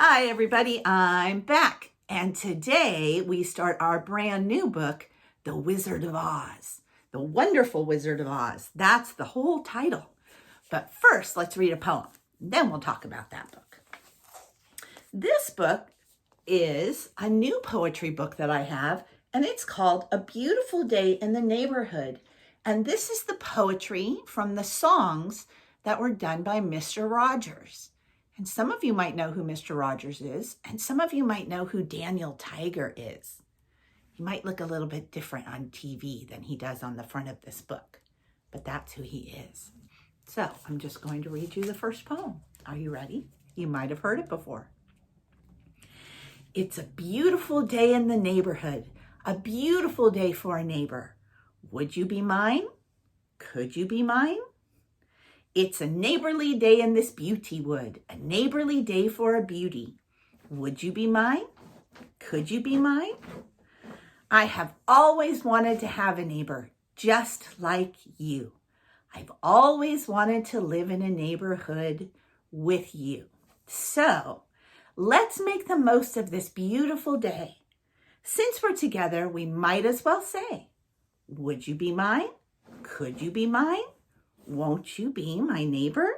Hi, everybody. I'm back. And today we start our brand new book, The Wizard of Oz. The Wonderful Wizard of Oz. That's the whole title. But first, let's read a poem. Then we'll talk about that book. This book is a new poetry book that I have, and it's called A Beautiful Day in the Neighborhood. And this is the poetry from the songs that were done by Mr. Rogers. And some of you might know who Mr. Rogers is, and some of you might know who Daniel Tiger is. He might look a little bit different on TV than he does on the front of this book, but that's who he is. So I'm just going to read you the first poem. Are you ready? You might have heard it before. It's a beautiful day in the neighborhood, a beautiful day for a neighbor. Would you be mine? Could you be mine? It's a neighborly day in this beauty wood, a neighborly day for a beauty. Would you be mine? Could you be mine? I have always wanted to have a neighbor just like you. I've always wanted to live in a neighborhood with you. So let's make the most of this beautiful day. Since we're together, we might as well say, would you be mine? Could you be mine? Won't you be my neighbor?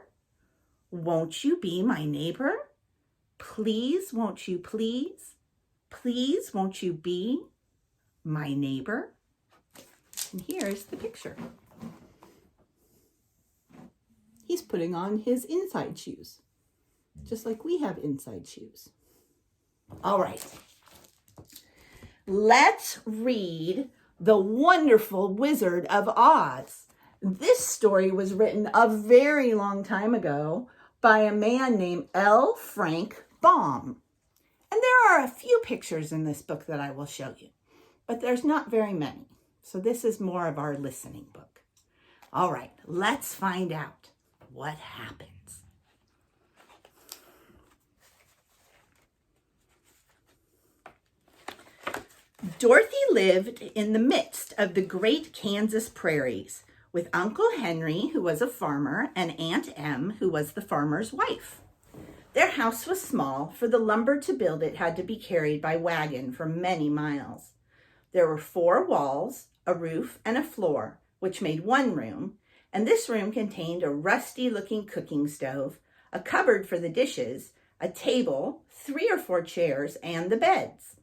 Won't you be my neighbor? Please, won't you please? Please, won't you be my neighbor? And here's the picture. He's putting on his inside shoes, just like we have inside shoes. All right. Let's read The Wonderful Wizard of Oz. This story was written a very long time ago by a man named L. Frank Baum. And there are a few pictures in this book that I will show you, but there's not very many. So this is more of our listening book. All right, let's find out what happens. Dorothy lived in the midst of the great Kansas prairies, with Uncle Henry, who was a farmer, and Aunt Em, who was the farmer's wife. Their house was small, for the lumber to build it had to be carried by wagon for many miles. There were 4 walls, a roof, and a floor, which made one room, and this room contained a rusty-looking cooking stove, a cupboard for the dishes, a table, 3 or 4 chairs, and the beds.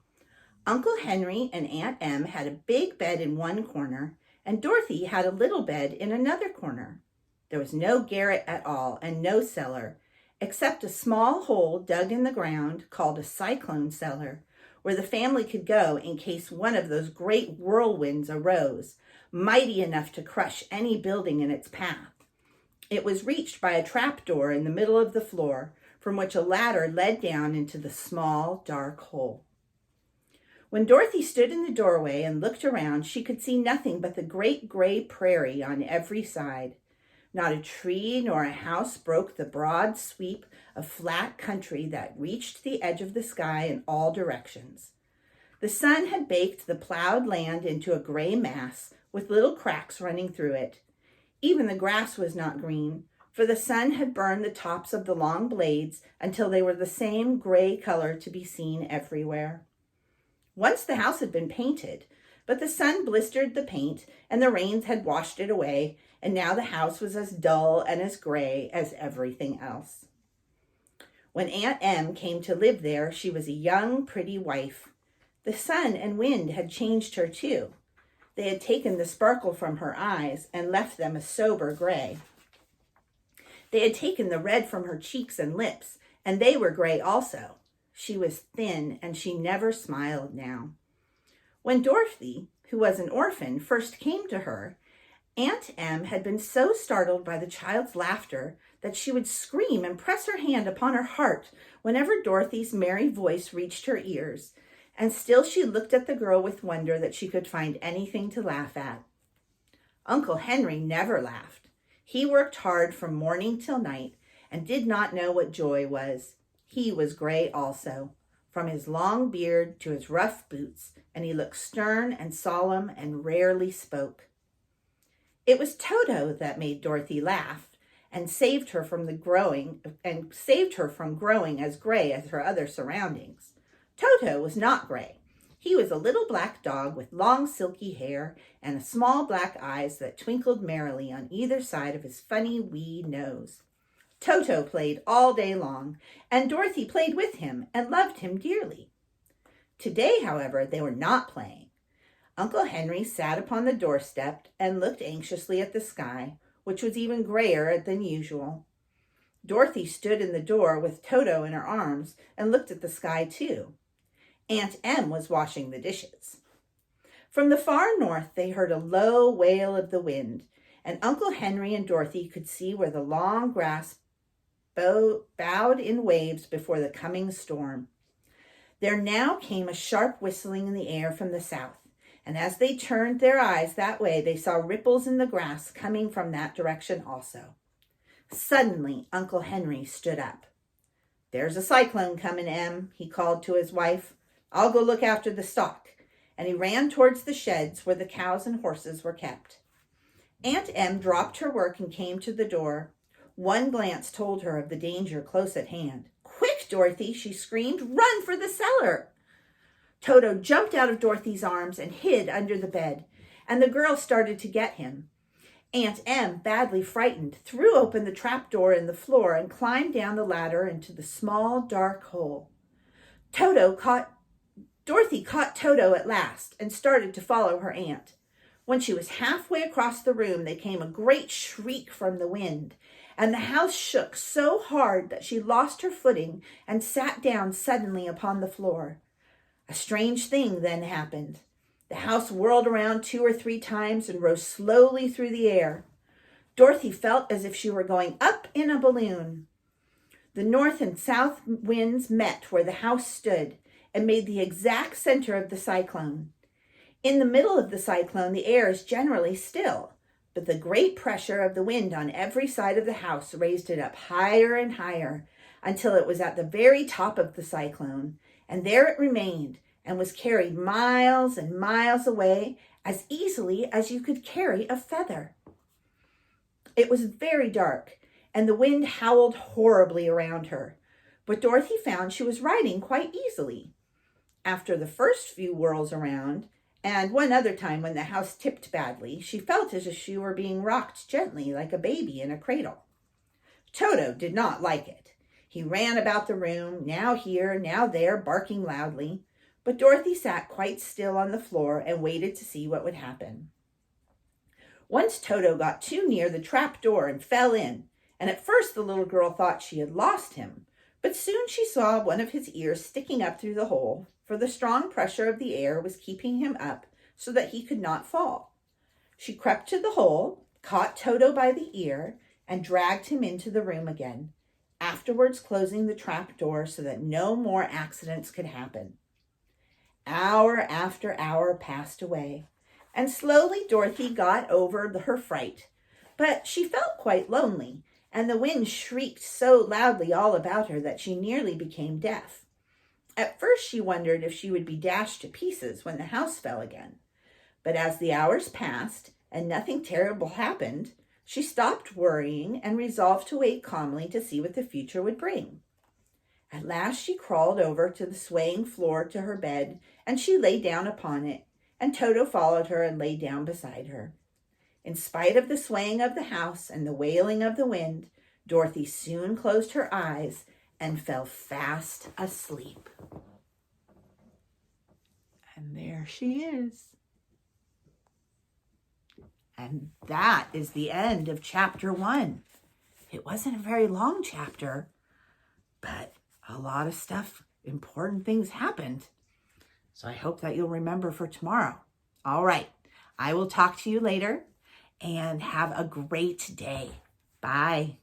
Uncle Henry and Aunt Em had a big bed in one corner, and Dorothy had a little bed in another corner. There was no garret at all and no cellar, except a small hole dug in the ground called a cyclone cellar, where the family could go in case one of those great whirlwinds arose, mighty enough to crush any building in its path. It was reached by a trapdoor in the middle of the floor, from which a ladder led down into the small, dark hole. When Dorothy stood in the doorway and looked around, she could see nothing but the great gray prairie on every side. Not a tree nor a house broke the broad sweep of flat country that reached the edge of the sky in all directions. The sun had baked the plowed land into a gray mass with little cracks running through it. Even the grass was not green, for the sun had burned the tops of the long blades until they were the same gray color to be seen everywhere. Once the house had been painted, but the sun blistered the paint and the rains had washed it away, and now the house was as dull and as gray as everything else. When Aunt Em came to live there, she was a young, pretty wife. The sun and wind had changed her too. They had taken the sparkle from her eyes and left them a sober gray. They had taken the red from her cheeks and lips, and they were gray also. She was thin, and she never smiled now. When Dorothy, who was an orphan, first came to her, Aunt Em had been so startled by the child's laughter that she would scream and press her hand upon her heart whenever Dorothy's merry voice reached her ears, and still she looked at the girl with wonder that she could find anything to laugh at. Uncle Henry never laughed. He worked hard from morning till night and did not know what joy was. He was gray also, from his long beard to his rough boots, and he looked stern and solemn and rarely spoke. It was Toto that made Dorothy laugh, and saved her from growing as gray as her other surroundings. Toto was not gray. He was a little black dog with long silky hair and small black eyes that twinkled merrily on either side of his funny wee nose. Toto played all day long, and Dorothy played with him and loved him dearly. Today, however, they were not playing. Uncle Henry sat upon the doorstep and looked anxiously at the sky, which was even grayer than usual. Dorothy stood in the door with Toto in her arms and looked at the sky too. Aunt Em was washing the dishes. From the far north they heard a low wail of the wind, and Uncle Henry and Dorothy could see where the long grass bowed in waves before the coming storm. There now came a sharp whistling in the air from the south, and as they turned their eyes that way, they saw ripples in the grass coming from that direction also. Suddenly, Uncle Henry stood up. "There's a cyclone coming, Em," he called to his wife. "I'll go look after the stock." And he ran towards the sheds where the cows and horses were kept. Aunt Em dropped her work and came to the door. One glance told her of the danger close at hand. "Quick, Dorothy," she screamed. "Run for the cellar." Toto jumped out of Dorothy's arms and hid under the bed, and the girl started to get him. Aunt Em, badly frightened, threw open the trap door in the floor and climbed down the ladder into the small, dark hole. Dorothy caught Toto at last and started to follow her aunt. When she was halfway across the room, there came a great shriek from the wind, and the house shook so hard that she lost her footing and sat down suddenly upon the floor. A strange thing then happened. The house whirled around 2 or 3 times and rose slowly through the air. Dorothy felt as if she were going up in a balloon. The north and south winds met where the house stood and made the exact center of the cyclone. In the middle of the cyclone, the air is generally still, but the great pressure of the wind on every side of the house raised it up higher and higher until it was at the very top of the cyclone, and there it remained and was carried miles and miles away as easily as you could carry a feather. It was very dark, and the wind howled horribly around her, but Dorothy found she was riding quite easily. After the first few whirls around, and one other time when the house tipped badly, she felt as if she were being rocked gently like a baby in a cradle. Toto did not like it. He ran about the room, now here, now there, barking loudly, but Dorothy sat quite still on the floor and waited to see what would happen. Once Toto got too near the trap door and fell in, and at first the little girl thought she had lost him, but soon she saw one of his ears sticking up through the hole, for the strong pressure of the air was keeping him up so that he could not fall. She crept to the hole, caught Toto by the ear, and dragged him into the room again, afterwards closing the trap door so that no more accidents could happen. Hour after hour passed away, and slowly Dorothy got over her fright, but she felt quite lonely, and the wind shrieked so loudly all about her that she nearly became deaf. At first she wondered if she would be dashed to pieces when the house fell again, but as the hours passed and nothing terrible happened, she stopped worrying and resolved to wait calmly to see what the future would bring. At last she crawled over to the swaying floor to her bed, and she lay down upon it, and Toto followed her and lay down beside her. In spite of the swaying of the house and the wailing of the wind, Dorothy soon closed her eyes and fell fast asleep. And there she is. And that is the end of chapter 1. It wasn't a very long chapter, but a lot of stuff, important things happened. So I hope that you'll remember for tomorrow. All right, I will talk to you later, and have a great day. Bye.